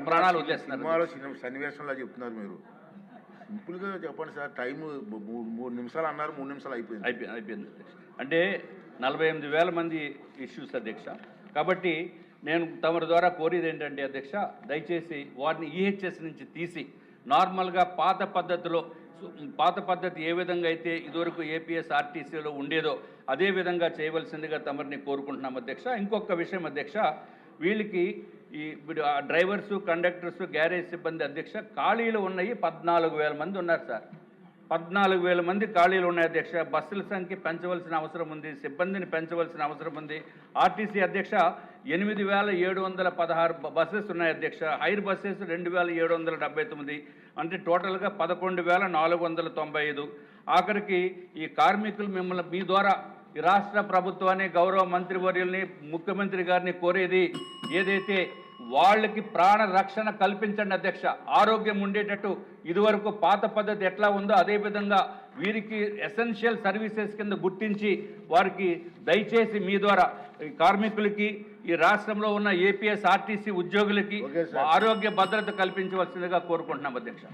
ప్రాణాలు వదిలేస్తున్నారు. సినిమాలో సన్నివేశంలో చెప్తున్నారు మీరు. సింపుల్గా చెప్పండి సార్. టైం 3 నిమిషాలు అన్నారు, 3 నిమిషాలు అయిపోయింది అధ్యక్ష. అంటే 48,000 మంది ఇష్యూస్ అధ్యక్ష. కాబట్టి నేను తమరి ద్వారా కోరేది ఏంటంటే అధ్యక్ష, దయచేసి వారిని ఈహెచ్ఎస్ నుంచి తీసి నార్మల్గా పాత పద్ధతి ఏ విధంగా అయితే ఇదివరకు ఏపీఎస్ ఆర్టీసీలో ఉండేదో అదే విధంగా చేయవలసిందిగా తమరిని కోరుకుంటున్నాం అధ్యక్ష. ఇంకొక విషయం అధ్యక్ష, వీళ్ళకి ఈ డ్రైవర్సు, కండక్టర్సు, గ్యారేజ్ సిబ్బంది అధ్యక్ష ఖాళీలు ఉన్నాయి 14,000 మంది ఉన్నారు సార్. 14,000 మంది ఖాళీలు ఉన్నాయి అధ్యక్ష. బస్సుల సంఖ్య పెంచవలసిన అవసరం ఉంది, సిబ్బందిని పెంచవలసిన అవసరం ఉంది. ఆర్టీసీ అధ్యక్ష 8,716 బస్సెస్ ఉన్నాయి అధ్యక్ష. హైర్ బస్సెస్ 2,779, అంటే టోటల్గా 11,495. ఆఖరికి ఈ కార్మికులు మిమ్మల్ని మీ ద్వారా ఈ రాష్ట్ర ప్రభుత్వాన్ని, గౌరవ మంత్రివర్యుల్ని, ముఖ్యమంత్రి గారిని కోరేది ఏదైతే వాళ్ళకి ప్రాణ రక్షణ కల్పించండి అధ్యక్ష. ఆరోగ్యం ఉండేటట్టు ఇదివరకు పాత పద్ధతి ఎట్లా ఉందో అదేవిధంగా వీరికి ఎసెన్షియల్ సర్వీసెస్ కింద గుర్తించి వారికి దయచేసి మీ ద్వారా కార్మికులకి, ఈ రాష్ట్రంలో ఉన్న ఏపీఎస్ ఆర్టీసీ ఉద్యోగులకి ఆరోగ్య భద్రత కల్పించవలసిందిగా కోరుకుంటున్నాం అధ్యక్ష.